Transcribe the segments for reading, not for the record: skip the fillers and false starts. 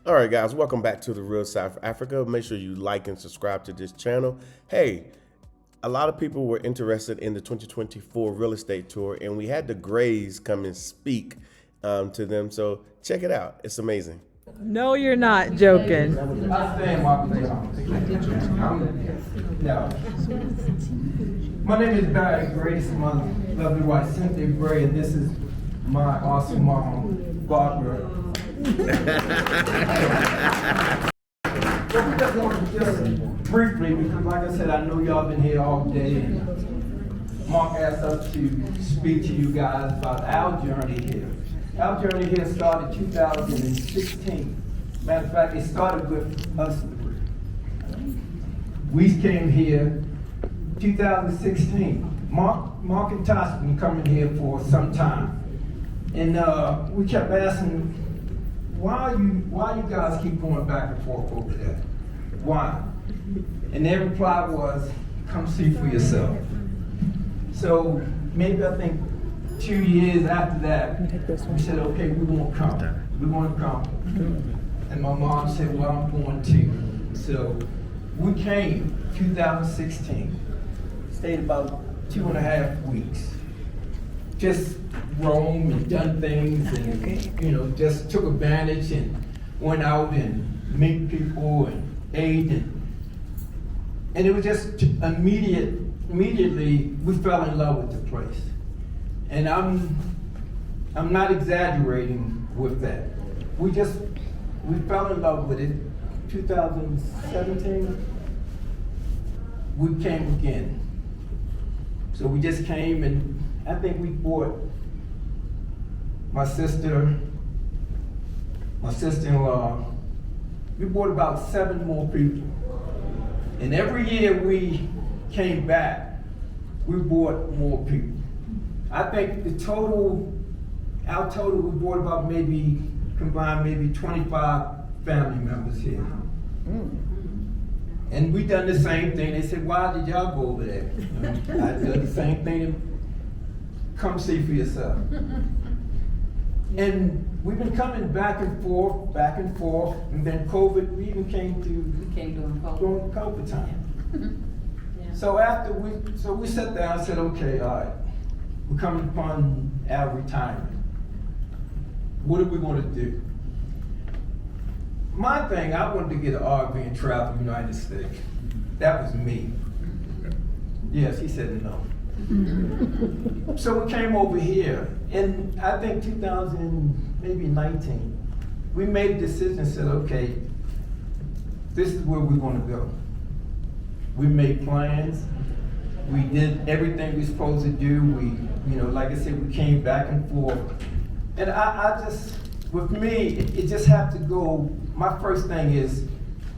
All right, guys, welcome back to the Real South Africa. Make sure you like and subscribe to this channel. Hey, a lot of people were interested in the 2024 real estate tour, and we had the Grays come and speak to them. So check it out. It's amazing. No, you're not joking. I stand Marcus Jones. No. My name is Barry Gray. This is my lovely wife, Cynthia Gray, and this is my awesome mom, Barbara. Well, we just want to just briefly, because like I said, I know y'all been here all day, and Mark asked us to speak to you guys about our journey here. Our journey here started 2016. Matter of fact, it started with us three. We came here 2016. Mark and Tosh been coming here for some time. And we kept asking, why you guys keep going back and forth over there? Why? And their reply was, come see for yourself. So maybe I think 2 years after that, we said, okay, we won't come. We want to come. And my mom said, well, I'm going too. So we came 2016, stayed about 2.5 weeks. Just roamed and done things and, just took advantage and went out and meet people and ate and it was just immediately we fell in love with the place. And I'm not exaggerating with that. We fell in love with it. 2017, we came again. So we just came, and I think we bought my sister-in-law, we bought about 7 more people. And every year we came back, we bought more people. I think our total, we brought about combined maybe 25 family members here. And we done the same thing. They said, why did y'all go over there? I did the same thing. Come see for yourself. And we've been coming back and forth, and then COVID, we even came during COVID time. Yeah. So we sat down and said, okay, all right. We're coming upon our retirement. What are we going to do? My thing, I wanted to get an RV and travel the United States. That was me. Yes, he said no. So we came over here, and I think 2019, we made a decision and said, okay, this is where we're going to go. We made plans. We did everything we were supposed to do. We, like I said, we came back and forth. And I just, with me, it just had to go. My first thing is,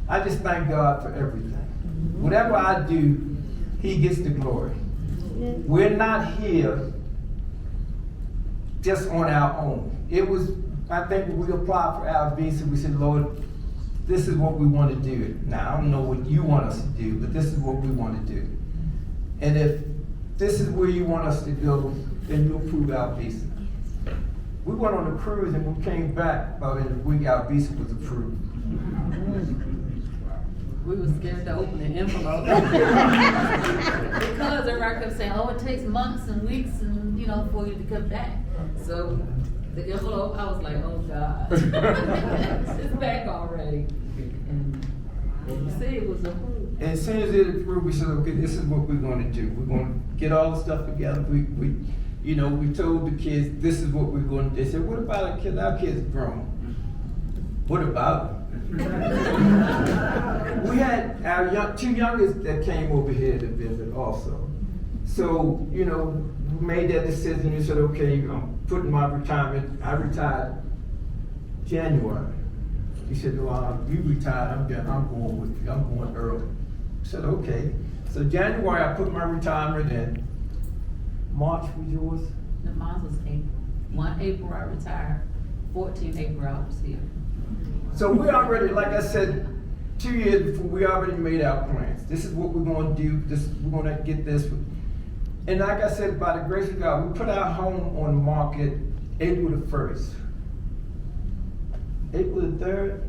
I just thank God for everything. Whatever I do, He gets the glory. We're not here just on our own. It was, I think when we applied for our visa, we said, Lord, this is what we want to do. Now, I don't know what you want us to do, but this is what we want to do. And if this is where you want us to go, then you'll approve our visa. We went on a cruise and we came back about in a week, our visa was approved. We were scared to open the envelope. Because everybody kept saying, oh, it takes months and weeks and, for you to come back. So the envelope, I was like, oh God. It's back already. And you say it was approved. And as soon as it approved, we said, okay, this is what we're going to do. We're going to get all the stuff together. We told the kids, this is what we're going to do. They said, what about our kids? Our kids grown. What about them? We had our 2 youngest that came over here to visit also. So, we made that decision and said, okay, I'm putting my retirement. I retired January. He said, well, you retired, I'm going with you. I'm going early. I said, okay. So January, I put my retirement in. March was yours? No, mine was April. 1 April I retired. 14 April I was here. So we already, like I said, 2 years before, we already made our plans. This is what we're going to do. We're going to get this. And like I said, by the grace of God, we put our home on the market April the 1st. April the 3rd,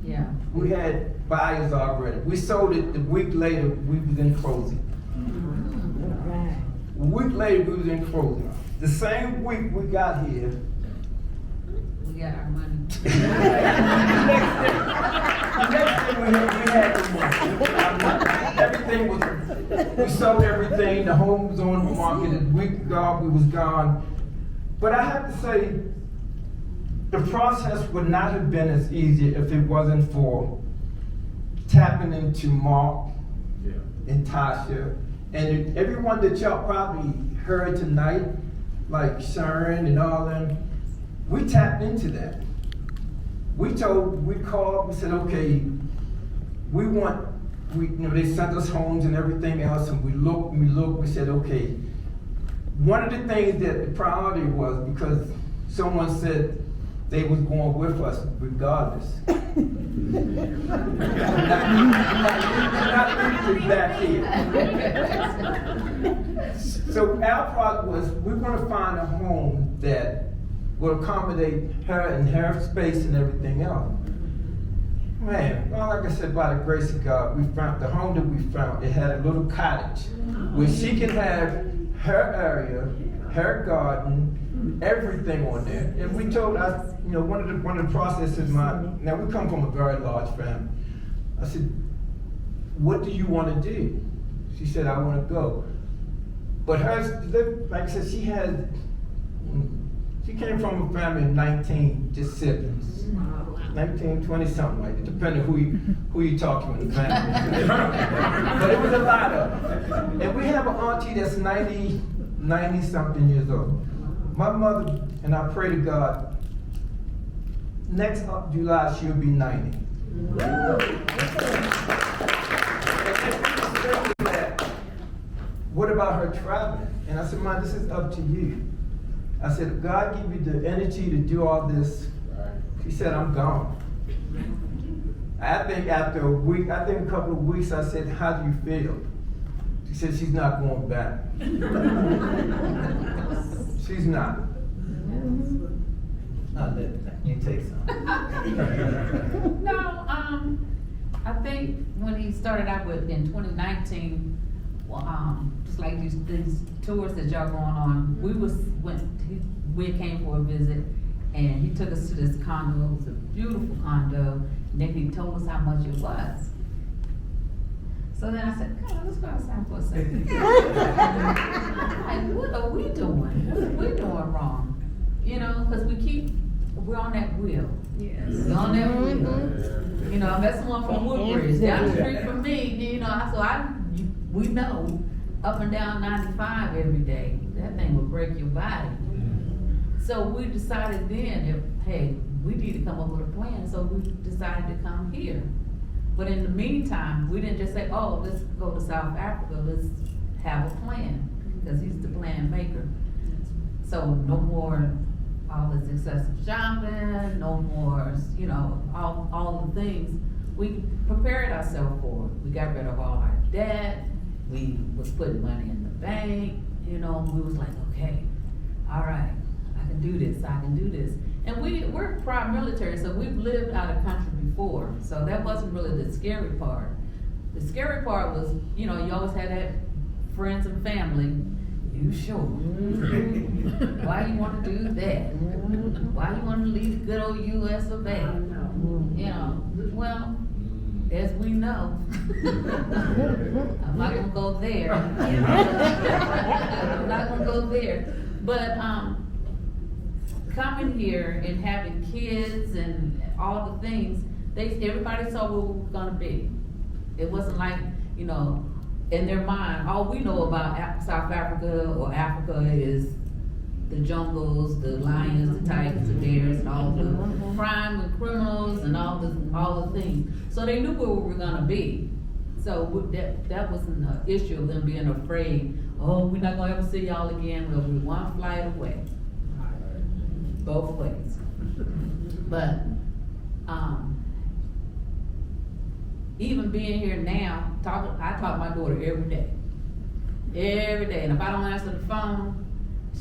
Yeah. We had buyers already. We sold it the week later, we was in closing. A week later, we was in closing. The same week we got here, We got our money. the next thing we had the money. Everything was, we sold everything, the home was on the market, a week ago, we was gone. But I have to say, the process would not have been as easy if it wasn't for tapping into Mark and Tasha, and everyone that y'all probably heard tonight, like Sharon and all them, we tapped into that. We called, we said, okay, they sent us homes and everything else, and we looked, we said, okay. One of the things that the priority was, because someone said they was going with us regardless. not back here. So our part was, we're gonna find a home that will accommodate her and her space and everything else. Man, well, like I said, by the grace of God, we found the home that we found. It had a little cottage where she can have her area, her garden, everything on there. And we told us, one of the processes, now we come from a very large family. I said, what do you want to do? She said, I want to go. But hers, like I said, she came from a family of 19 just siblings. 19, 20 something like that, depending who you talk to in the family. But it was a lot of them. And we have an auntie that's 90 something years old. My mother, and I pray to God, next July she'll be 90. What about her traveling? And I said, Ma, this is up to you. I said, if God give you the energy to do all this, she said, I'm gone. I think after a couple of weeks, I said, how do you feel? She said, she's not going back. She's not. You take some. No, I think when he started out with in 2019, just like these tours that y'all going on, we came for a visit, and he took us to this condo. It was a beautiful condo, and then he told us how much it was. So then I said, come on, let's go outside for a second. Like, what are we doing? What are we doing wrong? Because we're on that wheel. Yes. We're on that wheel. I met someone from Woodbridge, down the street from me, we know up and down 95 every day, that thing will break your body. So we decided then, hey, we need to come up with a plan, so we decided to come here. But in the meantime, we didn't just say, oh, let's go to South Africa, let's have a plan, because he's the plan maker. So no more all this excessive shopping, no more, all the things. We prepared ourselves for it. We got rid of all our debt. We was putting money in the bank, we was like, okay, all right, I can do this. And we're prior military, so we've lived out of country before, so that wasn't really the scary part. The scary part was, you always had that friends and family. You sure? Why you want to do that? Why you want to leave good old US of A? Well, as we know, I'm not gonna go there. I'm not gonna go there. But coming here and having kids and all the things, everybody saw where we were gonna be. It wasn't like, in their mind, all we know about South Africa or Africa is the jungles, the lions, the tigers, the bears, and all the crime and criminals and all the things. So they knew where we were gonna be. So that wasn't an issue of them being afraid, oh, we're not gonna ever see y'all again. Well, we're one flight away. Both ways. But even being here now, I talk to my daughter every day. And if I don't answer the phone,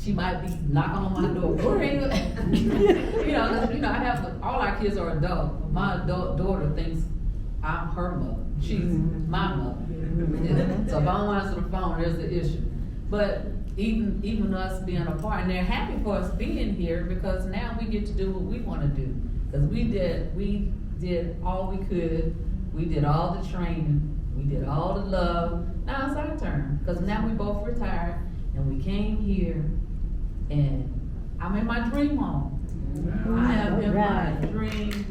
she might be knocking on my door. Where are you? I have all our kids are adult. My adult daughter thinks I'm her mother. She's my mother. So if I don't answer the phone, there's the issue. But even us being apart, and they're happy for us being here because now we get to do what we want to do. Because we did all we could. We did all the training. We did all the love. Now it's our turn. Because now we both retired and we came here and I'm in my dream home. I am in my dream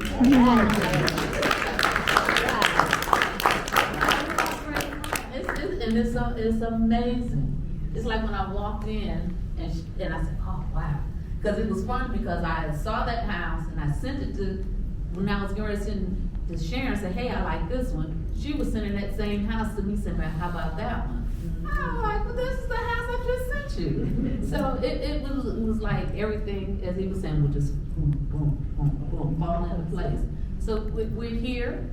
and it's amazing. It's like when I walked in and I said, oh wow. Because it was fun because I saw that house and I sent it to, when I was going to send to Sharon, say, hey, I like this one. She was sending that same house to me saying, how about that one? I was like, well, this is the house I just sent you. So it was like everything, as he was saying, would just boom, boom, boom, boom, fall into place. So we're here.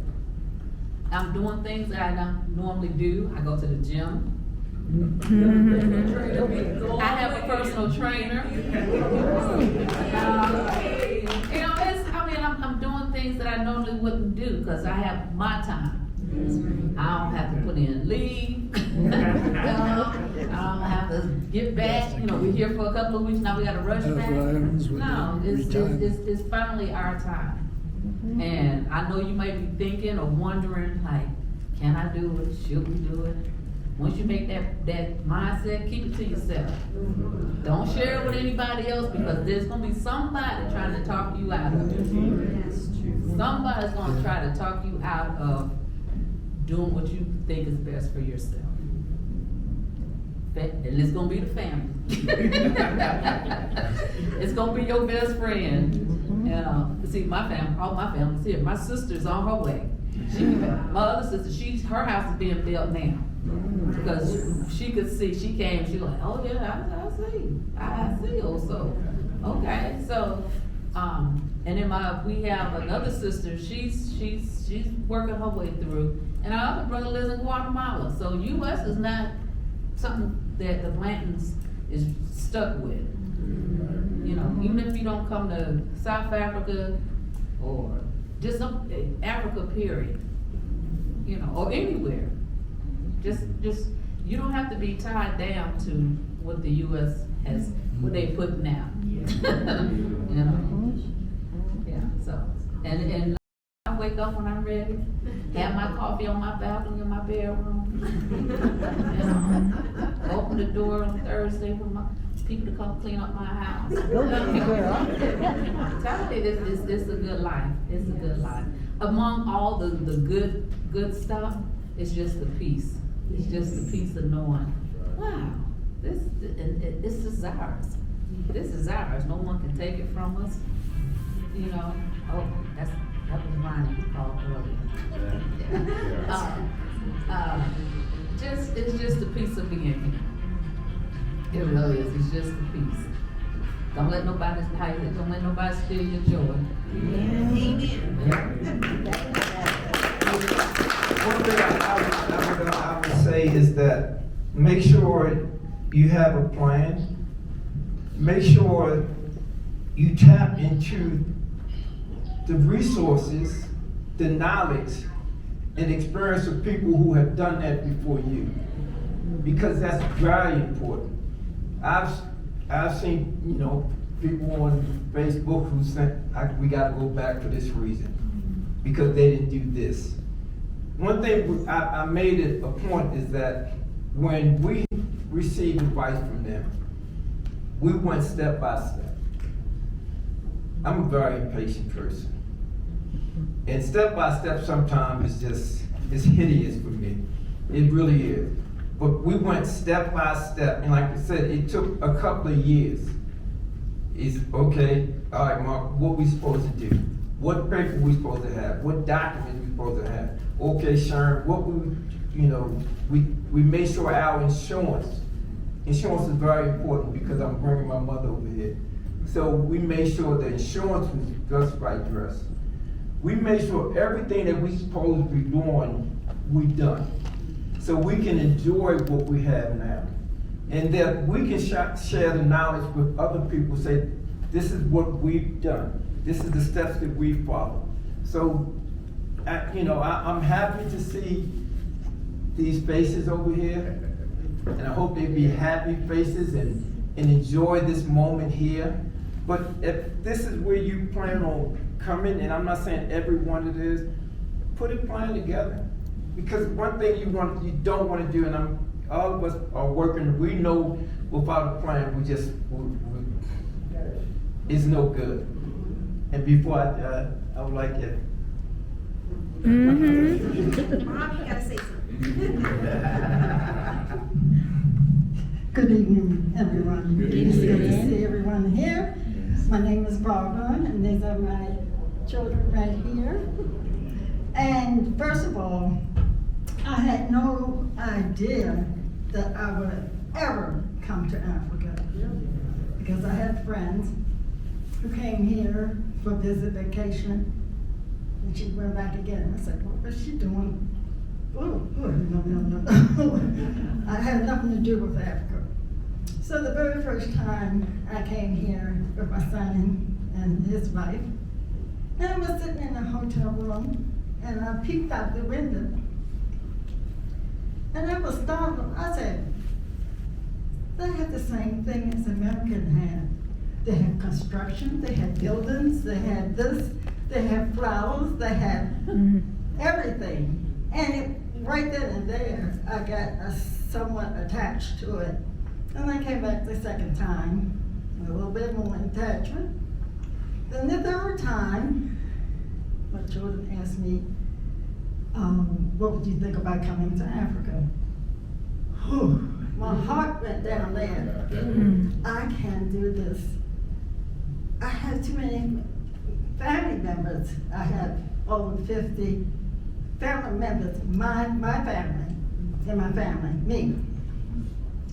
I'm doing things that I don't normally do. I go to the gym. I have a personal trainer. I'm doing things that I normally wouldn't do because I have my time. I don't have to put in leave. I don't have to get back. We're here for a couple of weeks, now we gotta rush back. No, it's finally our time. And I know you may be thinking or wondering, like, can I do it? Should we do it? Once you make that mindset, keep it to yourself. Don't share it with anybody else because there's gonna be somebody trying to talk you out of it. Somebody's gonna try to talk you out of doing what you think is best for yourself. And it's gonna be the family. It's gonna be your best friend. See, all my family's here. My sister's on her way. My other sister, her house is being built now. Because she could see, she came, she was like, oh yeah, I see also. Okay, so, and then we have another sister, she's working her way through, and our other brother lives in Guatemala. So US is not something that the Blantons is stuck with. Even if you don't come to South Africa or just Africa period, or anywhere. Just you don't have to be tied down to what the US has, what they put now. Yeah, so and I wake up when I'm ready, have my coffee on my balcony in my bedroom. Open the door on Thursday for my people to come clean up my house. I'm telling you, it's a good life. It's a good life. Among all the good stuff, it's just the peace. It's just the peace of knowing, wow, this is ours. This is ours. No one can take it from us. Oh, that was Ronnie who called earlier. It's just the peace of being here. It really is. It's just the peace. Don't let nobody hide it. Don't let nobody steal your joy. One thing I would say is that make sure you have a plan. Make sure you tap into the resources, the knowledge, and experience of people who have done that before you. Because that's very important. I've seen, people on Facebook who said, we gotta go back for this reason. Because they didn't do this. One thing I made it a point is that when we received advice from them, we went step by step. I'm a very impatient person. And step by step sometimes it's hideous for me. It really is. But we went step by step, and like I said, it took a couple of years. It's okay, all right, Mark, what we supposed to do? What paper we supposed to have? What documents we supposed to have? Okay, Sharon, what we made sure our insurance is very important because I'm bringing my mother over here. So we made sure the insurance was just right dressed. We made sure everything that we supposed to be doing, we done. So we can enjoy what we have now. And that we can share the knowledge with other people, say, this is what we've done. This is the steps that we followed. So, I'm happy to see these faces over here. And I hope they be happy faces and enjoy this moment here. But if this is where you plan on coming, and I'm not saying everyone it is, put a plan together. Because one thing you don't want to do, and all of us are working, we know without a plan, it's no good. And before I would like it. Mom, you gotta say something. Good evening, everyone. It's good to see everyone here. My name is Barbara, and these are my children right here. And first of all, I had no idea that I would ever come to Africa, because I had friends who came here for visit vacation, and she went back again. I said, what was she doing? Oh, no. I had nothing to do with Africa. So the very first time I came here with my son and his wife, and I was sitting in a hotel room, and I peeked out the window, and I was startled. I said, they have the same thing as American had. They had construction, they had buildings, they had this, they had flowers, they had everything. And right then and there, I got somewhat attached to it. And I came back the second time, a little bit more attachment. Then the third time, my children asked me, what would you think about coming to Africa? Whew, my heart went down there. I can't do this. I have too many family members. I have over 50 family members, my family, and my family, me.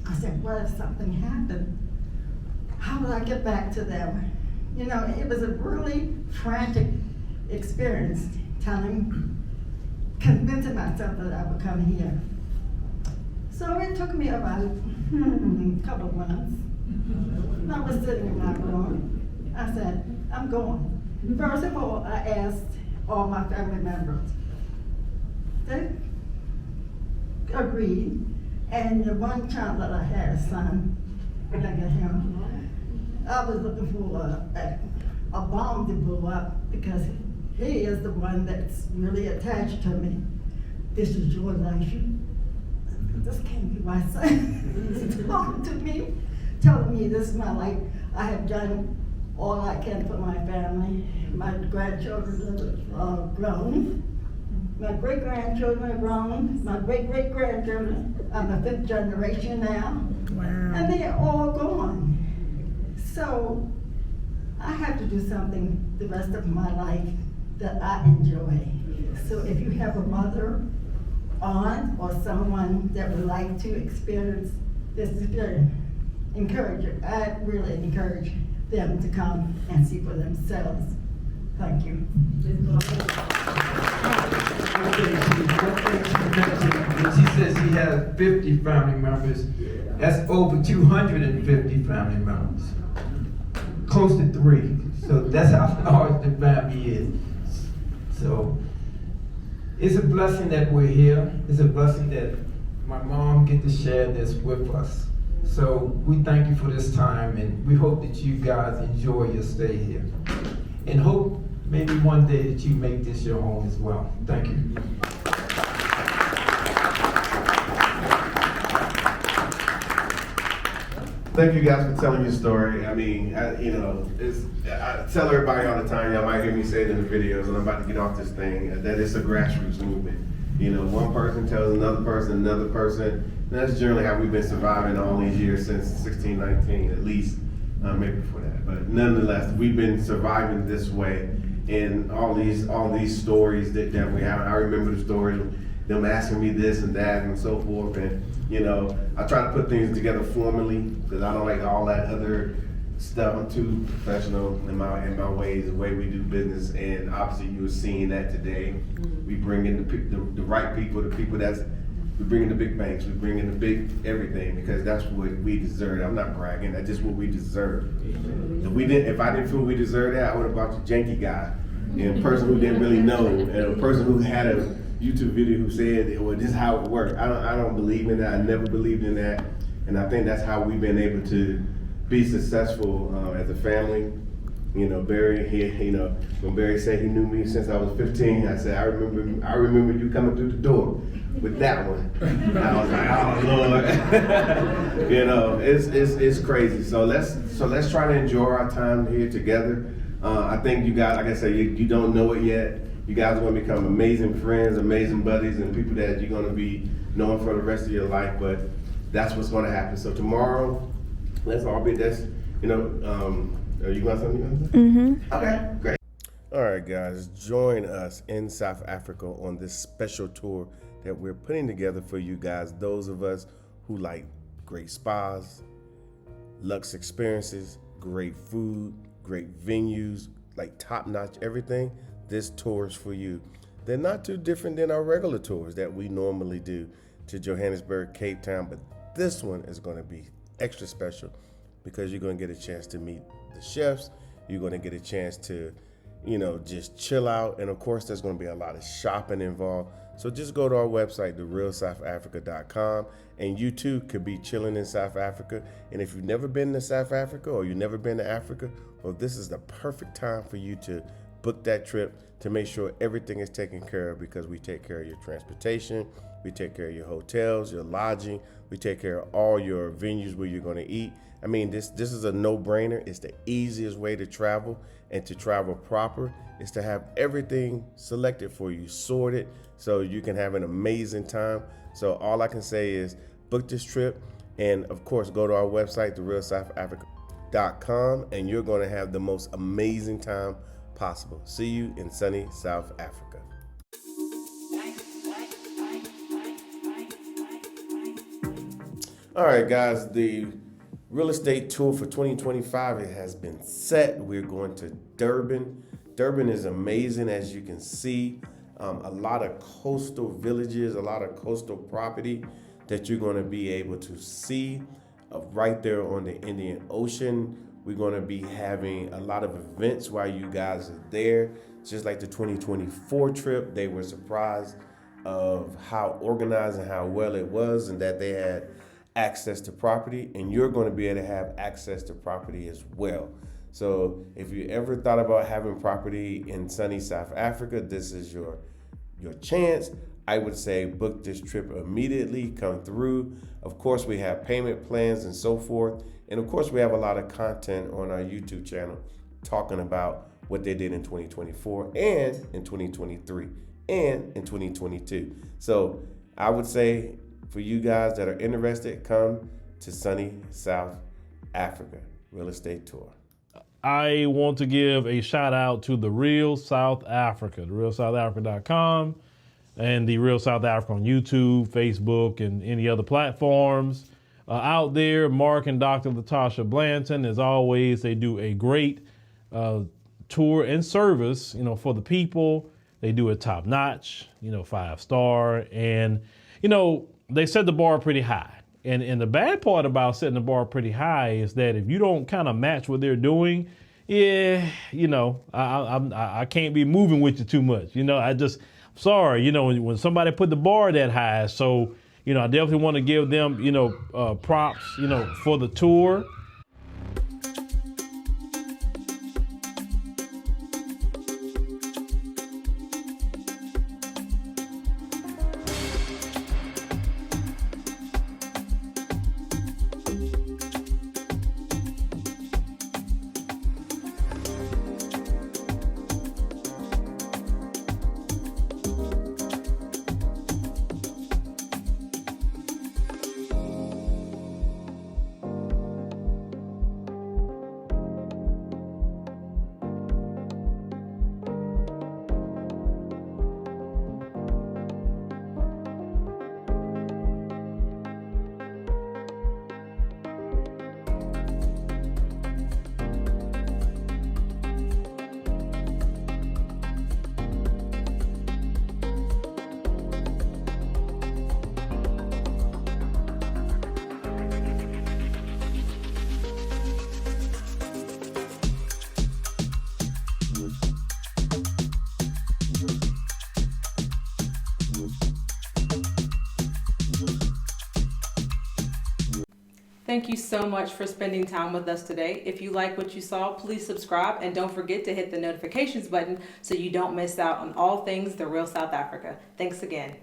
I said, what if something happened? How will I get back to them? It was a really frantic experience, convincing myself that I would come here. So it took me about a couple of months. I was sitting in my room. I said, I'm going. First of all, I asked all my family members. They agreed. And the one child that I had, a son, look at him, I was looking for a bomb to blow up, because he is the one that's really attached to me. This is your life. This can't be my son. He's talking to me, telling me this is my life. I have done all I can for my family. My grandchildren are grown. My great-grandchildren are grown. My great-great-grandchildren, I'm the 5th generation now. Wow. And they are all gone. So I have to do something the rest of my life that I enjoy. So if you have a mother, aunt, or someone that would like to experience this experience, I really encourage them to come and see for themselves. Thank you. When she says she has 50 family members, that's over 250 family members. Close to 3. So that's how large the family is. So it's a blessing that we're here. It's a blessing that my mom get to share this with us. So we thank you for this time, and we hope that you guys enjoy your stay here. And hope maybe one day that you make this your home as well. Thank you. Thank you guys for telling your story. I mean, I tell everybody all the time, y'all might hear me say it in the videos, and I'm about to get off this thing, that it's a grassroots movement. One person tells another person. And that's generally how we've been surviving all these years since 1619, at least, maybe before that. But nonetheless, we've been surviving this way, and all these stories that we have. I remember the stories of them asking me this and that and so forth. And I try to put things together formally, because I don't like all that other stuff. I'm too professional in my ways, the way we do business. And obviously, you were seeing that today. We bring in the right people, the people that's We bring in the big banks, we bring in the big everything, because that's what we deserve. I'm not bragging, that's just what we deserve. If I didn't feel we deserved that, I would have brought the janky guy, and a person who didn't really know, and a person who had a YouTube video who said, well, this is how it worked. I don't believe in that. I never believed in that. And I think that's how we've been able to be successful as a family. You know, Barry, when Barry said he knew me since I was 15, I said, I remember you coming through the door with that one. And I was like, oh Lord. You know, it's crazy. So let's try to enjoy our time here together. I think you guys, like I said, you don't know it yet. You guys are going to become amazing friends, amazing buddies, and people that you're going to be knowing for the rest of your life. But that's what's going to happen. So tomorrow, let's all be this. You know, are you got something to say? Mm-hmm. Okay, great. All right, guys, join us in South Africa on this special tour that we're putting together for you guys. Those of us who like great spas, luxe experiences, great food, great venues, like top-notch everything. This tour is for you. They're not too different than our regular tours that we normally do to Johannesburg, Cape Town, but this one is going to be extra special because you're going to get a chance to meet the chefs. You're going to get a chance to, just chill out. And of course, there's going to be a lot of shopping involved. So just go to our website, therealsouthafrica.com, and you too could be chilling in South Africa. And if you've never been to South Africa or you've never been to Africa, well, this is the perfect time for you to book that trip to make sure everything is taken care of, because we take care of your transportation, we take care of your hotels, your lodging, we take care of all your venues where you're going to eat. I mean, this is a no-brainer. It's the easiest way to travel, and to travel proper is to have everything selected for you, sorted, so you can have an amazing time. So all I can say is book this trip, and of course, go to our website, therealsouthafrica.com, and you're going to have the most amazing time possible. See you in sunny South Africa. All right, guys, the real estate tour for 2025, it has been set. We're going to Durban. Durban is amazing, as you can see. A lot of coastal villages, a lot of coastal property that you're going to be able to see right there on the Indian Ocean. We're going to be having a lot of events while you guys are there. Just like the 2024 trip, they were surprised of how organized and how well it was, and that they had access to property, and you're going to be able to have access to property as well. So if you ever thought about having property in sunny South Africa, this is your chance. I would say book this trip immediately, come through. Of course, we have payment plans and so forth. And of course, we have a lot of content on our YouTube channel talking about what they did in 2024 and in 2023 and in 2022. So I would say for you guys that are interested, come to sunny South Africa Real Estate Tour. I want to give a shout out to The Real South Africa, therealsouthafrica.com, and The Real South Africa on YouTube, Facebook, and any other platforms out there. Mark and Dr. Latasha Blanton, as always, they do a great tour and service, for the people. They do it top notch, 5-star, and, they set the bar pretty high. And the bad part about setting the bar pretty high is that if you don't kind of match what they're doing, I can't be moving with you too much. Sorry, when somebody put the bar that high. So, I definitely want to give them, props, for the tour. Thank you so much for spending time with us today. If you like what you saw, please subscribe and don't forget to hit the notifications button so you don't miss out on all things The Real South Africa. Thanks again.